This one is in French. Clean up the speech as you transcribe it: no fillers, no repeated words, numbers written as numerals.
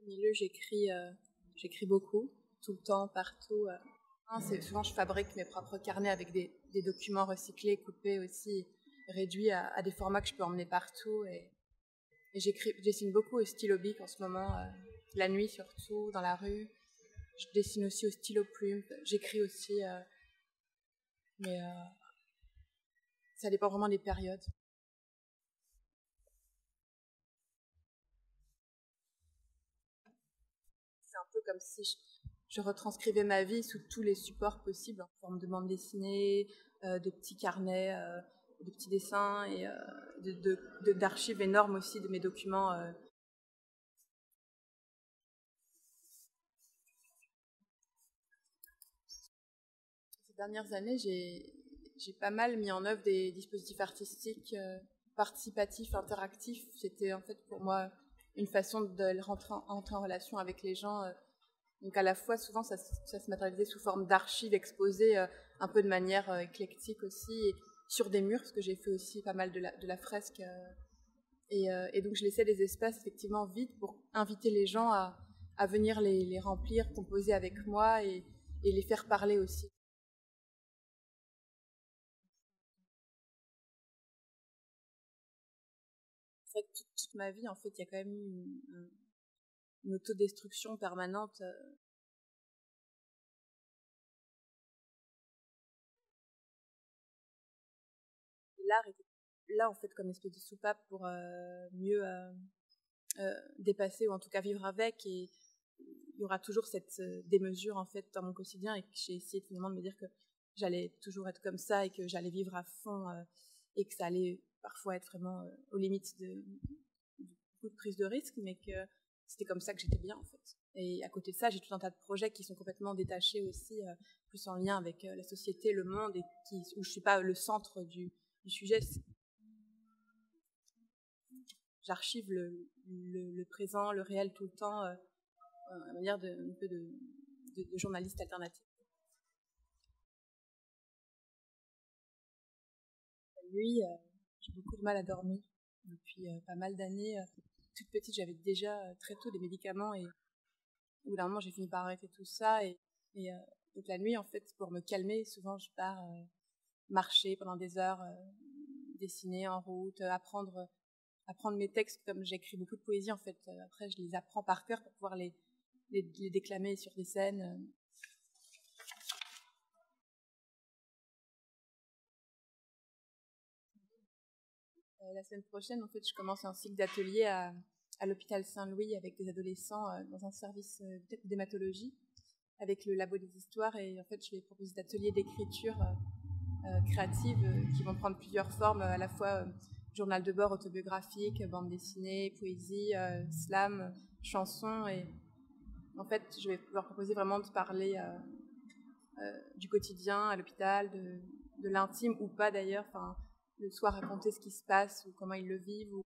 Milieu, j'écris beaucoup, tout le temps, partout. Souvent, je fabrique mes propres carnets avec des documents recyclés, coupés aussi, réduits à des formats que je peux emmener partout. Et je dessine beaucoup au stylo bic en ce moment, la nuit surtout, dans la rue. Je dessine aussi au stylo plume. J'écris aussi, mais ça dépend vraiment des périodes. C'est un peu comme si je retranscrivais ma vie sous tous les supports possibles, en forme de bande dessinée, de petits carnets, de petits dessins et d'archives énormes aussi de mes documents. Ces dernières années, j'ai pas mal mis en œuvre des dispositifs artistiques participatifs, interactifs. C'était en fait pour moi une façon de entrer en relation avec les gens. Donc à la fois, souvent, ça se matérialisait sous forme d'archives exposées un peu de manière éclectique aussi, et sur des murs, parce que j'ai fait aussi pas mal de la fresque. Et donc je laissais des espaces effectivement vides pour inviter les gens à venir les remplir, composer avec moi et les faire parler aussi. C'est vrai que toute ma vie, en fait, il y a quand même eu une autodestruction permanente. L'art était là, en fait, comme une espèce de soupape pour mieux dépasser ou en tout cas vivre avec. Et il y aura toujours cette démesure, en fait, dans mon quotidien, et que j'ai essayé finalement de me dire que j'allais toujours être comme ça et que j'allais vivre à fond et que ça allait parfois être vraiment aux limites de beaucoup de prise de risque, mais que c'était comme ça que j'étais bien, en fait. Et à côté de ça, j'ai tout un tas de projets qui sont complètement détachés aussi, plus en lien avec la société, le monde, et où je suis pas le centre du sujet. J'archive le présent, le réel tout le temps, à manière un peu de journaliste alternatif. La nuit, j'ai beaucoup de mal à dormir depuis pas mal d'années. Toute petite, j'avais déjà très tôt des médicaments et au bout d'un moment, j'ai fini par arrêter tout ça. Et donc la nuit, en fait, pour me calmer, souvent je pars marcher pendant des heures, dessiner en route, apprendre mes textes, comme j'écris beaucoup de poésie, en fait. Après, je les apprends par cœur pour pouvoir les déclamer sur des scènes. La semaine prochaine, en fait, je commence un cycle d'ateliers à l'hôpital Saint-Louis avec des adolescents dans un service d'hématologie avec le Labo des Histoires. Et en fait, je vais proposer des ateliers d'écriture créative qui vont prendre plusieurs formes, à la fois journal de bord autobiographique, bande dessinée, poésie, slam, chanson. Et en fait, je vais leur proposer vraiment de parler du quotidien à l'hôpital, de l'intime ou pas d'ailleurs, enfin, soit raconter ce qui se passe ou comment ils le vivent, ou